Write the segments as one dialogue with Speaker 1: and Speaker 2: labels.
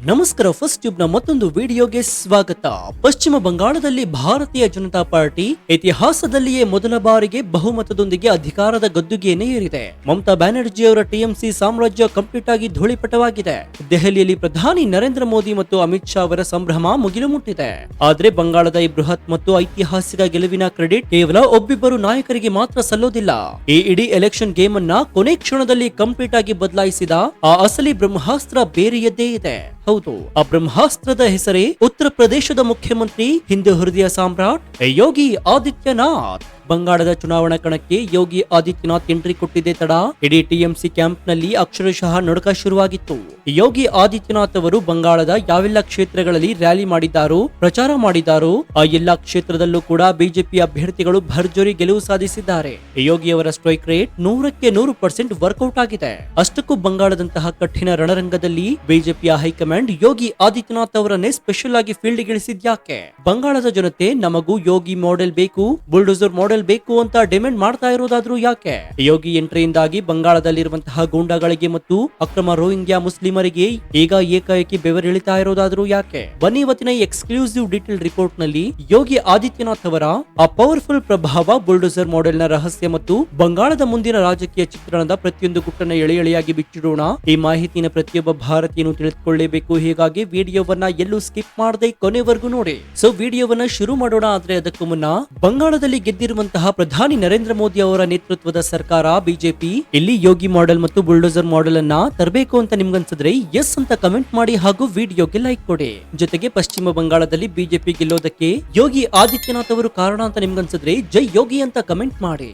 Speaker 1: ನಮಸ್ಕಾರ. First tube ನ ಮತ್ತೊಂದು ವಿಡಿಯೋಗೆ ಸ್ವಾಗತ. ಪಶ್ಚಿಮ ಬಂಗಾಳದಲ್ಲಿ ಭಾರತೀಯ ಜನತಾ ಪಾರ್ಟಿ ಇತಿಹಾಸದಲ್ಲಿಯೇ ಮೊದಲ ಬಾರಿಗೆ ಬಹುಮತದೊಂದಿಗೆ ಅಧಿಕಾರದ ಗದ್ದುಗೆಯನ್ನು ಏರಿದೆ. ಮಮತಾ ಬ್ಯಾನರ್ಜಿ ಅವರ ಟಿಎಂಸಿ ಸಾಮ್ರಾಜ್ಯ ಕಂಪ್ಲೀಟ್ ಆಗಿ ಧೂಳಿಪಟವಾಗಿದೆ. ದೆಹಲಿಯಲ್ಲಿ ಪ್ರಧಾನಿ ನರೇಂದ್ರ ಮೋದಿ ಮತ್ತು ಅಮಿತ್ ಶಾ ಅವರ ಸಂಭ್ರಮ ಮುಗಿಲು ಮುಟ್ಟಿದೆ. ಆದ್ರೆ ಬಂಗಾಳದ ಈ ಬೃಹತ್ ಮತ್ತು ಐತಿಹಾಸಿಕ ಗೆಲುವಿನ ಕ್ರೆಡಿಟ್ ಕೇವಲ ಒಬ್ಬಿಬ್ಬರು ನಾಯಕರಿಗೆ ಮಾತ್ರ ಸಲ್ಲೋದಿಲ್ಲ. ಈ ಇಡೀ ಎಲೆಕ್ಷನ್ ಗೇಮ್ ಅನ್ನ ಕೊನೆ ಕ್ಷಣದಲ್ಲಿ ಕಂಪ್ಲೀಟ್ ಆಗಿ ಬದಲಾಯಿಸಿದ ಆ ಅಸಲಿ ಬ್ರಹ್ಮಾಸ್ತ್ರ ಬೇರೆಯದ್ದೇ ಇದೆ. ಹೌದು, ಆ ಬ್ರಹ್ಮಾಸ್ತ್ರದ ಹೆಸರೇ ಉತ್ತರ ಪ್ರದೇಶದ ಮುಖ್ಯಮಂತ್ರಿ, ಹಿಂದೂ ಹೃದಯ ಸಾಮ್ರಾಟ್ ಯೋಗಿ ಆದಿತ್ಯನಾಥ್. ಬಂಗಾಳದ ಚುನಾವಣಾ ಕಣಕ್ಕೆ ಯೋಗಿ ಆದಿತ್ಯನಾಥ್ ಎಂಟ್ರಿ ಕೊಟ್ಟಿದ್ದೆ ತಡ ಇಡೀ ಟಿಎಂಸಿ ಕ್ಯಾಂಪ್ ನಲ್ಲಿ ಅಕ್ಷರಶಃ ನಡುಕ ಶುರುವಾಗಿತ್ತು. ಯೋಗಿ ಆದಿತ್ಯನಾಥ್ ಅವರು ಬಂಗಾಳದ ಯಾವೆಲ್ಲ ಕ್ಷೇತ್ರಗಳಲ್ಲಿ ರ್ಯಾಲಿ ಮಾಡಿದ್ದಾರೋ, ಪ್ರಚಾರ ಮಾಡಿದ್ದಾರೋ ಆ ಎಲ್ಲಾ ಕ್ಷೇತ್ರದಲ್ಲೂ ಕೂಡ ಬಿಜೆಪಿ ಅಭ್ಯರ್ಥಿಗಳು ಭರ್ಜರಿ ಗೆಲುವು ಸಾಧಿಸಿದ್ದಾರೆ. ಯೋಗಿ ಅವರ ಸ್ಟ್ರೈಕ್ ರೇಟ್ 100% ವರ್ಕೌಟ್ ಆಗಿದೆ. ಅಷ್ಟಕ್ಕೂ ಬಂಗಾಳದಂತಹ ಕಠಿಣ ರಣರಂಗದಲ್ಲಿ ಬಿಜೆಪಿಯ ಹೈಕಮಾಂಡ್ ಯೋಗಿ ಆದಿತ್ಯನಾಥ್ ಅವರನ್ನೇ ಸ್ಪೆಷಲ್ ಆಗಿ ಫೀಲ್ಡ್ ಗಿಳಿಸಿದ್ಯಾಕೆ? ಬಂಗಾಳದ ಜನತೆ ನಮಗೂ ಯೋಗಿ ಮಾಡೆಲ್ ಬೇಕು, ಬುಲ್ಡೋಸರ್ ಮಾಡೆಲ್ ಬೇಕು ಅಂತ ಡಿಮ್ಯಾಂಡ್ ಮಾಡ್ತಾ ಇರೋದಾದ್ರೂ ಯಾಕೆ? ಯೋಗಿ ಎಂಟ್ರಿಯಿಂದಾಗಿ ಬಂಗಾಳದಲ್ಲಿರುವಂತಹ ಗೂಂಡಾಗಳಿಗೆ ಮತ್ತು ಅಕ್ರಮ ರೋಹಿಂಗ್ಯಾ ಮುಸ್ಲಿಮರಿಗೆ ಈಗ ಏಕಾಏಕಿ ಬೆವರಿಳಿತಾ ಇರೋದಾದ್ರೂ ಯಾಕೆ? ಬನ್ನಿ ಇವತ್ತಿನ ಈ ಎಕ್ಸ್ಕ್ಲೂಸಿವ್ ಡೀಟೇಲ್ ರಿಪೋರ್ಟ್ ನಲ್ಲಿ ಯೋಗಿ ಆದಿತ್ಯನಾಥ್ ಅವರ ಆ ಪವರ್ಫುಲ್ ಪ್ರಭಾವ, ಬುಲ್ಡೋಸರ್ ಮಾಡೆಲ್ ನ ರಹಸ್ಯ ಮತ್ತು ಬಂಗಾಳದ ಮುಂದಿನ ರಾಜಕೀಯ ಚಿತ್ರಣದ ಪ್ರತಿಯೊಂದು ಗುಟ್ಟನ್ನ ಎಳೆ ಎಳೆಯಾಗಿ ಬಿಚ್ಚಿಡೋಣ. ಈ ಮಾಹಿತಿನ ಪ್ರತಿಯೊಬ್ಬ ಭಾರತೀಯನು ತಿಳಿದುಕೊಳ್ಳಲೇಬೇಕು. ಹೀಗಾಗಿ ವಿಡಿಯೋವನ್ನ ಎಲ್ಲೂ ಸ್ಕಿಪ್ ಮಾಡದೆ ಕೊನೆವರೆಗೂ ನೋಡಿ. ಸೊ ವಿಡಿಯೋವನ್ನ ಶುರು ಮಾಡೋಣ. ಆದ್ರೆ ಅದಕ್ಕೂ ಮುನ್ನ, ಬಂಗಾಳದಲ್ಲಿ ಗೆದ್ದಿರುವಂತಹ ಪ್ರಧಾನಿ ನರೇಂದ್ರ ಮೋದಿ ಅವರ ನೇತೃತ್ವದ ಸರ್ಕಾರ ಬಿಜೆಪಿ ಇಲ್ಲಿ ಯೋಗಿ ಮಾಡೆಲ್ ಮತ್ತು ಬುಲ್ಡೋಸರ್ ಮಾಡೆಲ್ ಅನ್ನ ತರಬೇಕು ಅಂತ ನಿಮ್ಗನ್ಸಿದ್ರೆ ಎಸ್ ಅಂತ ಕಮೆಂಟ್ ಮಾಡಿ ಹಾಗೂ ವಿಡಿಯೋಗೆ ಲೈಕ್ ಕೊಡಿ. ಜೊತೆಗೆ ಪಶ್ಚಿಮ ಬಂಗಾಳದಲ್ಲಿ ಬಿಜೆಪಿ ಗೆಲ್ಲೋದಕ್ಕೆ ಯೋಗಿ ಆದಿತ್ಯನಾಥ್ ಅವರು ಕಾರಣ ಅಂತ ನಿಮ್ಗನ್ಸಿದ್ರೆ ಜೈ ಯೋಗಿ ಅಂತ ಕಮೆಂಟ್ ಮಾಡಿ.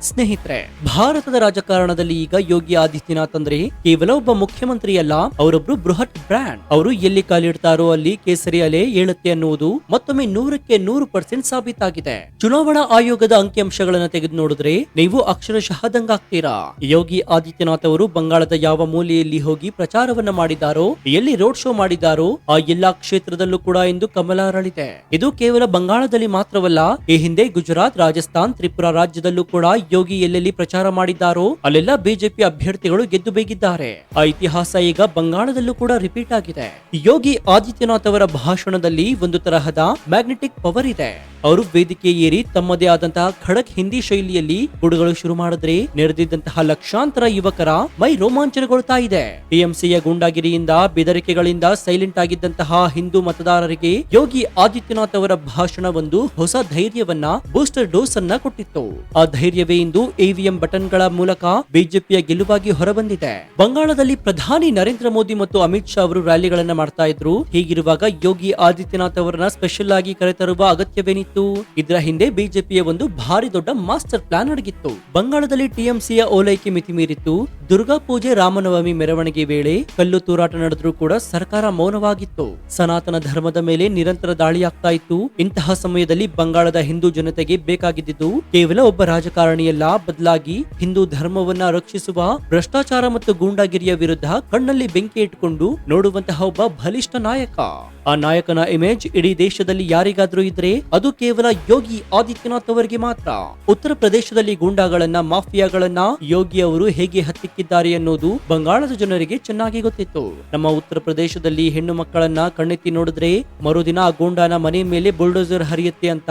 Speaker 1: ಸ್ನೇಹಿತರೆ, ಭಾರತದ ರಾಜಕಾರಣದಲ್ಲಿ ಈಗ ಯೋಗಿ ಆದಿತ್ಯನಾಥ್ ಅಂದ್ರೆ ಕೇವಲ ಒಬ್ಬ ಮುಖ್ಯಮಂತ್ರಿ ಅಲ್ಲ, ಅವರೊಬ್ರು ಬೃಹತ್ ಬ್ರ್ಯಾಂಡ್. ಅವರು ಎಲ್ಲಿ ಕಾಲಿಡ್ತಾರೋ ಅಲ್ಲಿ ಕೇಸರಿ ಅಲೆ ಏಳುತ್ತೆ ಅನ್ನುವುದು ಮತ್ತೊಮ್ಮೆ 100% ಸಾಬೀತಾಗಿದೆ. ಚುನಾವಣಾ ಆಯೋಗದ ಅಂಕಿಅಂಶಗಳನ್ನ ತೆಗೆದು ನೋಡಿದ್ರೆ ನೀವು ಅಕ್ಷರಶಃ ದಂಗಾಗ್ತೀರಾ. ಯೋಗಿ ಆದಿತ್ಯನಾಥ್ ಅವರು ಬಂಗಾಳದ ಯಾವ ಮೂಲೆಯಲ್ಲಿ ಹೋಗಿ ಪ್ರಚಾರವನ್ನ ಮಾಡಿದಾರೋ, ಎಲ್ಲಿ ರೋಡ್ ಶೋ ಮಾಡಿದಾರೋ ಆ ಎಲ್ಲಾ ಕ್ಷೇತ್ರದಲ್ಲೂ ಕೂಡ ಇಂದು ಕಮಲ ಅರಳಿದೆ. ಇದು ಕೇವಲ ಬಂಗಾಳದಲ್ಲಿ ಮಾತ್ರವಲ್ಲ, ಈ ಹಿಂದೆ ಗುಜರಾತ್, ರಾಜಸ್ಥಾನ್, ತ್ರಿಪುರಾ ರಾಜ್ಯದಲ್ಲೂ ಕೂಡ ಯೋಗಿ ಎಲ್ಲೆಲ್ಲಿ ಪ್ರಚಾರ ಮಾಡಿದ್ದಾರೋ ಅಲ್ಲೆಲ್ಲ ಬಿಜೆಪಿ ಅಭ್ಯರ್ಥಿಗಳು ಗೆದ್ದು ಬೇಗಿದ್ದಾರೆ. ಆ ಇತಿಹಾಸ ಈಗ ಬಂಗಾಳದಲ್ಲೂ ಕೂಡ ರಿಪೀಟ್ ಆಗಿದೆ. ಯೋಗಿ ಆದಿತ್ಯನಾಥ್ ಅವರ ಭಾಷಣದಲ್ಲಿ ಒಂದು ತರಹದ ಮ್ಯಾಗ್ನೆಟಿಕ್ ಪವರ್ ಇದೆ. ಅವರು ವೇದಿಕೆ ಏರಿ ತಮ್ಮದೇ ಆದಂತಹ ಖಡಕ್ ಹಿಂದಿ ಶೈಲಿಯಲ್ಲಿ ಗುಡುಗಳು ಶುರು ಮಾಡಿದ್ರೆ ನೆರೆದಿದ್ದಂತಹ ಲಕ್ಷಾಂತರ ಯುವಕರ ಮೈ ರೋಮಾಂಚನಗೊಳ್ತಾ ಇದೆ. ಟಿಎಂಸಿಯ ಗೂಂಡಾಗಿರಿಯಿಂದ, ಬೆದರಿಕೆಗಳಿಂದ ಸೈಲೆಂಟ್ ಆಗಿದ್ದಂತಹ ಹಿಂದೂ ಮತದಾರರಿಗೆ ಯೋಗಿ ಆದಿತ್ಯನಾಥ್ ಅವರ ಭಾಷಣ ಒಂದು ಹೊಸ ಧೈರ್ಯವನ್ನ, ಬೂಸ್ಟರ್ ಡೋಸ್ ಅನ್ನ ಕೊಟ್ಟಿತ್ತು. ಆ ಧೈರ್ಯವೇ ಇಂದು ಇವಿಎಂ ಬಟನ್ ಗಳ ಮೂಲಕ ಬಿಜೆಪಿಯ ಗೆಲುವಾಗಿ ಹೊರಬಂದಿದೆ. ಬಂಗಾಳದಲ್ಲಿ ಪ್ರಧಾನಿ ನರೇಂದ್ರ ಮೋದಿ ಮತ್ತು ಅಮಿತ್ ಶಾ ಅವರು ರ್ಯಾಲಿಗಳನ್ನ ಮಾಡ್ತಾ ಇದ್ರು. ಹೀಗಿರುವಾಗ ಯೋಗಿ ಆದಿತ್ಯನಾಥ್ ಅವರನ್ನ ಸ್ಪೆಷಲ್ ಆಗಿ ಕರೆತರುವ ಅಗತ್ಯವೇನಿತ್ತು? ಇದರ ಹಿಂದೆ ಬಿಜೆಪಿಯ ಒಂದು ಭಾರಿ ದೊಡ್ಡ ಮಾಸ್ಟರ್ ಪ್ಲಾನ್ ಅಡಗಿತ್ತು. ಬಂಗಾಳದಲ್ಲಿ ಟಿಎಂಸಿಯ ಓಲೈಕೆ ಮಿತಿ ಮೀರಿತ್ತು. ದುರ್ಗಾ ಪೂಜೆ, ರಾಮನವಮಿ ಮೆರವಣಿಗೆ ವೇಳೆ ಕಲ್ಲು ತೂರಾಟ ನಡೆದ್ರೂ ಕೂಡ ಸರ್ಕಾರ ಮೌನವಾಗಿತ್ತು. ಸನಾತನ ಧರ್ಮದ ಮೇಲೆ ನಿರಂತರ ದಾಳಿಯಾಗ್ತಾ ಇತ್ತು. ಇಂತಹ ಸಮಯದಲ್ಲಿ ಬಂಗಾಳದ ಹಿಂದೂ ಜನತೆಗೆ ಬೇಕಾಗಿದ್ದು ಕೇವಲ ಒಬ್ಬ ರಾಜಕಾರಣಿಯಲ್ಲ, ಬದಲಾಗಿ ಹಿಂದೂ ಧರ್ಮವನ್ನ ರಕ್ಷಿಸುವ, ಭ್ರಷ್ಟಾಚಾರ ಮತ್ತು ಗೂಂಡಾಗಿರಿಯ ವಿರುದ್ಧ ಕಣ್ಣಲ್ಲಿ ಬೆಂಕಿ ಇಟ್ಕೊಂಡು ನೋಡುವಂತಹ ಒಬ್ಬ ಬಲಿಷ್ಠ ನಾಯಕ. ಆ ನಾಯಕನ ಇಮೇಜ್ ಇಡೀ ದೇಶದಲ್ಲಿ ಯಾರಿಗಾದ್ರೂ ಇದ್ರೆ ಅದು ಕೇವಲ ಯೋಗಿ ಆದಿತ್ಯನಾಥ್ ಅವರಿಗೆ ಮಾತ್ರ. ಉತ್ತರ ಪ್ರದೇಶದಲ್ಲಿ ಗೂಂಡಾಗಳನ್ನ, ಮಾಫಿಯಾಗಳನ್ನ ಯೋಗಿ ಅವರು ಹೇಗೆ ಹತ್ತಿಕ್ಕಿದ್ದಾರೆ ಅನ್ನೋದು ಬಂಗಾಳದ ಜನರಿಗೆ ಚೆನ್ನಾಗಿ ಗೊತ್ತಿತ್ತು. ನಮ್ಮ ಉತ್ತರ ಪ್ರದೇಶದಲ್ಲಿ ಹೆಣ್ಣು ಮಕ್ಕಳನ್ನ ಕಣ್ಣೆತ್ತಿ ನೋಡಿದ್ರೆ ಮರುದಿನ ಆ ಗೂಂಡಾನ ಮನೆ ಮೇಲೆ ಬುಲ್ಡೋಸರ್ ಹರಿಯುತ್ತೆ ಅಂತ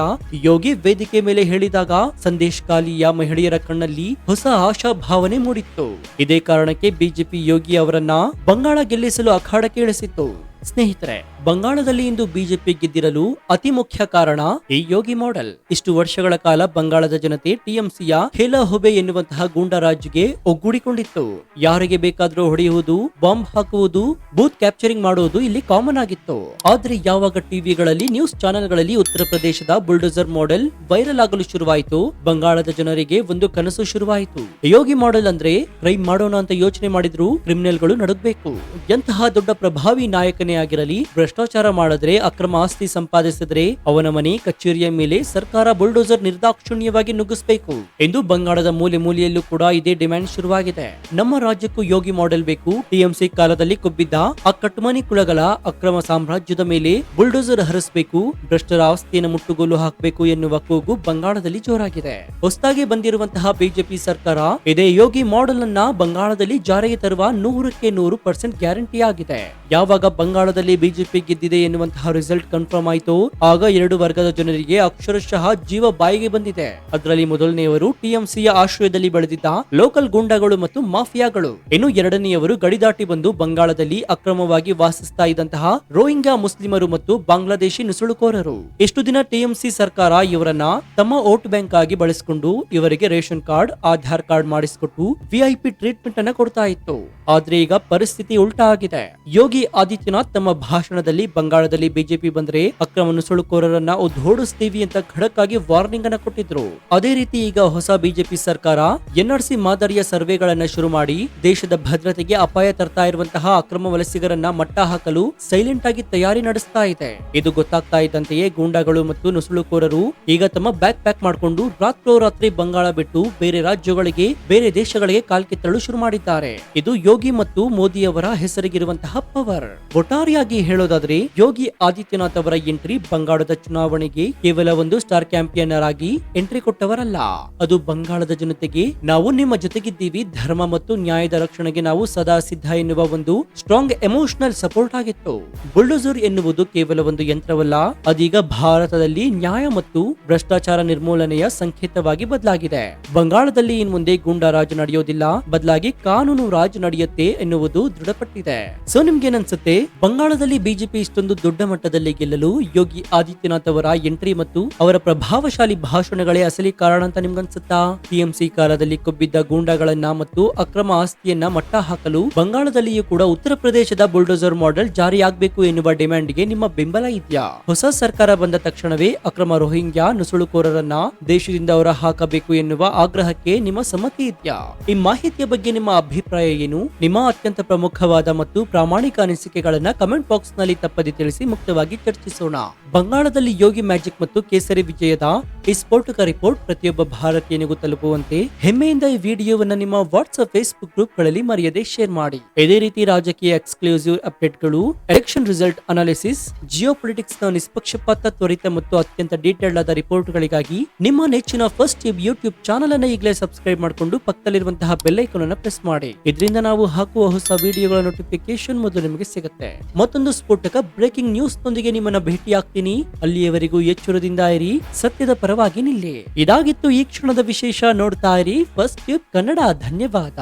Speaker 1: ಯೋಗಿ ವೇದಿಕೆ ಮೇಲೆ ಹೇಳಿದಾಗ ಸಂದೇಶ್ ಕಾಲಿಯ ಮಹಿಳೆಯರ ಕಣ್ಣಲ್ಲಿ ಹೊಸ ಆಶಾ ಭಾವನೆ ಮೂಡಿತ್ತು. ಇದೇ ಕಾರಣಕ್ಕೆ ಬಿಜೆಪಿ ಯೋಗಿ ಅವರನ್ನ ಬಂಗಾಳ ಗೆಲ್ಲಿಸಲು ಅಖಾಡಕ್ಕೆ ಇಳಿಸಿತ್ತು. ಸ್ನೇಹಿತರೆ, ಬಂಗಾಳದಲ್ಲಿ ಇಂದು ಬಿಜೆಪಿ ಗೆದ್ದಿರಲು ಅತಿ ಮುಖ್ಯ ಕಾರಣ ಈ ಯೋಗಿ ಮಾಡೆಲ್. ಇಷ್ಟು ವರ್ಷಗಳ ಕಾಲ ಬಂಗಾಳದ ಜನತೆ ಟಿಎಂಸಿಯ ಹೇಲಾ ಹುಬೆ ಎನ್ನುವಂತಹ ಗೂಂಡಾ ರಾಜ್ಗೆ ಒಗ್ಗೂಡಿಕೊಂಡಿತ್ತು. ಯಾರಿಗೆ ಬೇಕಾದ್ರೂ ಹೊಡೆಯುವುದು, ಬಾಂಬ್ ಹಾಕುವುದು, ಬೂತ್ ಕ್ಯಾಪ್ಚರಿಂಗ್ ಮಾಡುವುದು ಇಲ್ಲಿ ಕಾಮನ್ ಆಗಿತ್ತು. ಆದ್ರೆ ಯಾವಾಗ ಟಿವಿಗಳಲ್ಲಿ, ನ್ಯೂಸ್ ಚಾನೆಲ್ಗಳಲ್ಲಿ ಉತ್ತರ ಪ್ರದೇಶದ ಬುಲ್ಡೋಸರ್ ಮಾಡೆಲ್ ವೈರಲ್ ಆಗಲು ಶುರುವಾಯಿತು, ಬಂಗಾಳದ ಜನರಿಗೆ ಒಂದು ಕನಸು ಶುರುವಾಯಿತು. ಯೋಗಿ ಮಾಡೆಲ್ ಅಂದ್ರೆ ಕ್ರೈಮ್ ಮಾಡೋಣ ಅಂತ ಯೋಚನೆ ಮಾಡಿದ್ರು ಕ್ರಿಮಿನಲ್ಗಳು ನಡುಗಬೇಕು. ಎಂತಹ ದೊಡ್ಡ ಪ್ರಭಾವಿ ನಾಯಕನೇ ಏನೇ ಆಗಿರಲಿ, ಭ್ರಷ್ಟಾಚಾರ ಮಾಡಿದ್ರೆ, ಅಕ್ರಮ ಆಸ್ತಿ ಸಂಪಾದಿಸಿದ್ರೆ ಅವನ ಮನೆ ಕಚೇರಿಯ ಮೇಲೆ ಸರ್ಕಾರ ಬುಲ್ಡೋಸರ್ ನಿರ್ದಾಕ್ಷಿಣ್ಯವಾಗಿ ನುಗ್ಗಿಸಬೇಕು ಎಂದು ಬಂಗಾಳದ ಮೂಲೆ ಮೂಲೆಯಲ್ಲೂ ಕೂಡ ಇದೇ ಡಿಮ್ಯಾಂಡ್ ಶುರುವಾಗಿದೆ. ನಮ್ಮ ರಾಜ್ಯಕ್ಕೂ ಯೋಗಿ ಮಾಡೆಲ್ ಬೇಕು. ಟಿಎಂಸಿ ಕಾಲದಲ್ಲಿ ಕೊಬ್ಬಿದ್ದ ಆ ಕಟ್ಮನಿ ಕುಳಗಳ ಅಕ್ರಮ ಸಾಮ್ರಾಜ್ಯದ ಮೇಲೆ ಬುಲ್ಡೋಸರ್ ಹರಿಸಬೇಕು, ಭ್ರಷ್ಟರ ಆಸ್ತಿಯನ್ನು ಮುಟ್ಟುಗೋಲು ಹಾಕಬೇಕು ಎನ್ನುವ ಕೂಗು ಬಂಗಾಳದಲ್ಲಿ ಜೋರಾಗಿದೆ. ಹೊಸದಾಗಿ ಬಂದಿರುವಂತಹ ಬಿಜೆಪಿ ಸರ್ಕಾರ ಇದೇ ಯೋಗಿ ಮಾಡೆಲ್ ಅನ್ನ ಬಂಗಾಳದಲ್ಲಿ ಜಾರಿಗೆ ತರುವ 100% ಗ್ಯಾರಂಟಿ ಆಗಿದೆ. ಯಾವಾಗ ಬಂಗಾಳದಲ್ಲಿ ಬಿಜೆಪಿ ಗೆದ್ದಿದೆ ಎನ್ನುವಂತಹ ರಿಸಲ್ಟ್ ಕನ್ಫರ್ಮ್ ಆಯಿತು, ಆಗ ಎರಡು ವರ್ಗದ ಜನರಿಗೆ ಅಕ್ಷರಶಃ ಜೀವ ಬಾಯಿಗೆ ಬಂದಿದೆ. ಅದರಲ್ಲಿ ಮೊದಲನೆಯವರು ಟಿಎಂಸಿಯ ಆಶ್ರಯದಲ್ಲಿ ಬೆಳೆದಿದ್ದ ಲೋಕಲ್ ಗೂಂಡಾಗಳು ಮತ್ತು ಮಾಫಿಯಾಗಳು. ಇನ್ನು ಎರಡನೆಯವರು ಗಡಿ ದಾಟಿ ಬಂದು ಬಂಗಾಳದಲ್ಲಿ ಅಕ್ರಮವಾಗಿ ವಾಸಿಸ್ತಾ ಇದ್ದಂತಹ ರೋಹಿಂಗ್ಯಾ ಮುಸ್ಲಿಮರು ಮತ್ತು ಬಾಂಗ್ಲಾದೇಶಿ ನುಸುಳುಕೋರರು. ಇಷ್ಟು ದಿನ ಟಿಎಂಸಿ ಸರ್ಕಾರ ಇವರನ್ನ ತಮ್ಮ ವೋಟ್ ಬ್ಯಾಂಕ್ ಆಗಿ ಬಳಸಿಕೊಂಡು ಇವರಿಗೆ ರೇಷನ್ ಕಾರ್ಡ್, ಆಧಾರ್ ಕಾರ್ಡ್ ಮಾಡಿಸಿಕೊಟ್ಟು ವಿಐಪಿ ಟ್ರೀಟ್ಮೆಂಟ್ ಅನ್ನ ಕೊಡ್ತಾ ಇತ್ತು. ಆದ್ರೆ ಈಗ ಪರಿಸ್ಥಿತಿ ಉಲ್ಟಾ ಆಗಿದೆ. ಯೋಗಿ ಆದಿತ್ಯನಾಥ್ ತಮ್ಮ ಭಾಷಣದಲ್ಲಿ ಬಂಗಾಳದಲ್ಲಿ ಬಿಜೆಪಿ ಬಂದ್ರೆ ಅಕ್ರಮ ನುಸುಳುಕೋರರನ್ನ ಓಡಿಸ್ತೀವಿ ಅಂತ ಖಡಕ್ ಆಗಿ ವಾರ್ನಿಂಗ್ ಅನ್ನ ಕೊಟ್ಟಿದ್ರು. ಅದೇ ರೀತಿ ಈಗ ಹೊಸ ಬಿಜೆಪಿ ಸರ್ಕಾರ ಎನ್ಆರ್ಸಿ ಮಾದರಿಯ ಸರ್ವೆಗಳನ್ನ ಶುರು ಮಾಡಿ ದೇಶದ ಭದ್ರತೆಗೆ ಅಪಾಯ ತರ್ತಾ ಇರುವಂತಹ ಅಕ್ರಮ ವಲಸಿಗರನ್ನ ಮಟ್ಟ ಹಾಕಲು ಸೈಲೆಂಟ್ ಆಗಿ ತಯಾರಿ ನಡೆಸ್ತಾ ಇದೆ. ಇದು ಗೊತ್ತಾಗ್ತಾ ಇದ್ದಂತೆಯೇ ಗೂಂಡಾಗಳು ಮತ್ತು ನುಸುಳುಕೋರರು ಈಗ ತಮ್ಮ ಬ್ಯಾಕ್ ಪ್ಯಾಕ್ ಮಾಡಿಕೊಂಡು ರಾತ್ರೋರಾತ್ರಿ ಬಂಗಾಳ ಬಿಟ್ಟು ಬೇರೆ ರಾಜ್ಯಗಳಿಗೆ, ಬೇರೆ ದೇಶಗಳಿಗೆ ಕಾಲ್ಕಿತ್ತಲು ಶುರು ಮಾಡಿದ್ದಾರೆ. ಇದು ಯೋಗಿ ಮತ್ತು ಮೋದಿ ಅವರ ಹೆಸರಿಗಿರುವಂತಹ ಪವರ್. ಒಟ್ಟಾರೆಯಾಗಿ ಹೇಳೋದಾದ್ರೆ ಯೋಗಿ ಆದಿತ್ಯನಾಥ್ ಅವರ ಎಂಟ್ರಿ ಬಂಗಾಳದ ಚುನಾವಣೆಗೆ ಕೇವಲ ಒಂದು ಸ್ಟಾರ್ ಕ್ಯಾಂಪಿಯನರ್ ಆಗಿ ಎಂಟ್ರಿ ಕೊಟ್ಟವರಲ್ಲ, ಅದು ಬಂಗಾಳದ ಜನತೆಗೆ ನಾವು ನಿಮ್ಮ ಜೊತೆಗಿದ್ದೀವಿ, ಧರ್ಮ ಮತ್ತು ನ್ಯಾಯದ ರಕ್ಷಣೆಗೆ ನಾವು ಸದಾ ಸಿದ್ಧ ಎನ್ನುವ ಒಂದು ಸ್ಟ್ರಾಂಗ್ ಎಮೋಷನಲ್ ಸಪೋರ್ಟ್ ಆಗಿತ್ತು. ಬುಲ್ಡೋಸರ್ ಎನ್ನುವುದು ಕೇವಲ ಒಂದು ಯಂತ್ರವಲ್ಲ, ಅದೀಗ ಭಾರತದಲ್ಲಿ ನ್ಯಾಯ ಮತ್ತು ಭ್ರಷ್ಟಾಚಾರ ನಿರ್ಮೂಲನೆಯ ಸಂಕೇತವಾಗಿ ಬದಲಾಗಿದೆ. ಬಂಗಾಳದಲ್ಲಿ ಇನ್ ಮುಂದೆ ಗೂಂಡಾ ರಾಜ್ ನಡೆಯೋದಿಲ್ಲ, ಬದಲಾಗಿ ಕಾನೂನು ರಾಜ್ ನಡೆಯುತ್ತೆ ಎನ್ನುವುದು ದೃಢಪಟ್ಟಿದೆ. ಸೊ ನಿಮ್ಗೇನನ್ಸುತ್ತೆ, ಬಂಗಾಳದಲ್ಲಿ ಬಿಜೆಪಿ ಇಷ್ಟೊಂದು ದೊಡ್ಡ ಮಟ್ಟದಲ್ಲಿ ಗೆಲ್ಲಲು ಯೋಗಿ ಆದಿತ್ಯನಾಥ್ ಅವರ ಎಂಟ್ರಿ ಮತ್ತು ಅವರ ಪ್ರಭಾವಶಾಲಿ ಭಾಷಣಗಳೇ ಅಸಲಿ ಕಾರಣ ಅಂತ ನಿಮ್ಗನ್ಸುತ್ತಾ? ಟಿಎಂಸಿ ಕಾಲದಲ್ಲಿ ಕೊಬ್ಬಿದ್ದ ಗೂಂಡಾಗಳನ್ನ ಮತ್ತು ಅಕ್ರಮ ಆಸ್ತಿಯನ್ನ ಮಟ್ಟ ಹಾಕಲು ಬಂಗಾಳದಲ್ಲಿಯೂ ಕೂಡ ಉತ್ತರ ಪ್ರದೇಶದ ಬುಲ್ಡೋಸರ್ ಮಾಡೆಲ್ ಜಾರಿಯಾಗಬೇಕು ಎನ್ನುವ ಡಿಮ್ಯಾಂಡ್ಗೆ ನಿಮ್ಮ ಬೆಂಬಲ ಇದೆಯಾ? ಹೊಸ ಸರ್ಕಾರ ಬಂದ ತಕ್ಷಣವೇ ಅಕ್ರಮ ರೋಹಿಂಗ್ಯಾ ನುಸುಳುಕೋರರನ್ನ ದೇಶದಿಂದ ಹೊರ ಹಾಕಬೇಕು ಎನ್ನುವ ಆಗ್ರಹಕ್ಕೆ ನಿಮ್ಮ ಸಮ್ಮತಿ ಇದೆಯಾ? ಈ ಮಾಹಿತಿಯ ಬಗ್ಗೆ ನಿಮ್ಮ ಅಭಿಪ್ರಾಯ ಏನು? ನಿಮ್ಮ ಅತ್ಯಂತ ಪ್ರಮುಖವಾದ ಮತ್ತು ಪ್ರಾಮಾಣಿಕ ಅನಿಸಿಕೆಗಳನ್ನ ಕಮೆಂಟ್ ಬಾಕ್ಸ್ ನಲ್ಲಿ ತಪ್ಪದೆ ತಿಳಿಸಿ ಮುಕ್ತವಾಗಿ ಚರ್ಚಿಸೋಣ. ಬಂಗಾಳದಲ್ಲಿ ಯೋಗಿ ಮ್ಯಾಜಿಕ್ ಮತ್ತು ಕೇಸರಿ ವಿಜಯದ ಈ ಸ್ಫೋಟಕ ರಿಪೋರ್ಟ್ ಪ್ರತಿಯೊಬ್ಬ ಭಾರತೀಯನಿಗೂ ತಲುಪುವಂತೆ ಹೆಮ್ಮೆಯಿಂದ ಈ ವಿಡಿಯೋವನ್ನ ನಿಮ್ಮ ವಾಟ್ಸ್ಆಪ್, ಫೇಸ್ಬುಕ್ ಗ್ರೂಪ್ ಗಳಲ್ಲಿ ಮರೆಯದೆ ಶೇರ್ ಮಾಡಿ. ಇದೇ ರೀತಿ ರಾಜಕೀಯ ಎಕ್ಸ್ಕ್ಲೂಸಿವ್ ಅಪ್ಡೇಟ್ಗಳು, election result analysis, geo politics ನ ನಿಷ್ಪಕ್ಷಪಾತ, ತ್ವರಿತ ಮತ್ತು ಅತ್ಯಂತ ಡೀಟೇಲ್ಡ್ ಆದ ರಿಪೋರ್ಟ್ ಗಳಿಗಾಗಿ ನಿಮ್ಮ ನೆಚ್ಚಿನ ಫಸ್ಟ್ ಯೂಟ್ಯೂಬ್ ಚಾನಲ್ ಅನ್ನು ಈಗಲೇ ಸಬ್ಸ್ಕ್ರೈಬ್ ಮಾಡಿಕೊಂಡು ಪಕ್ಕದಲ್ಲಿರುವಂತಹ ಬೆಲ್ ಐಕಾನ್ ಅನ್ನು ಪ್ರೆಸ್ ಮಾಡಿ. ಇದರಿಂದ ನಾವು ಹಾಕುವ ಹೊಸ ವಿಡಿಯೋಗಳ ನೋಟಿಫಿಕೇಶನ್ ಮೊದಲು ನಿಮಗೆ ಸಿಗುತ್ತೆ. ಮತ್ತೊಂದು ಸ್ಫೋಟಕ ಬ್ರೇಕಿಂಗ್ ನ್ಯೂಸ್ ನೊಂದಿಗೆ ನಿಮ್ಮನ್ನ ಭೇಟಿಯಾಗ್ತೀನಿ. ಅಲ್ಲಿಯವರೆಗೂ ಎಚ್ಚರದಿಂದ ಇರಿ, ಸತ್ಯದ ಪರವಾಗಿ ನಿಲ್ಲಿ. ಇದಾಗಿತ್ತು ಈ ಕ್ಷಣದ ವಿಶೇಷ. ನೋಡ್ತಾ ಇರಿ ಫಸ್ಟ್ ಟ್ಯೂಬ್ ಕನ್ನಡ. ಧನ್ಯವಾದ.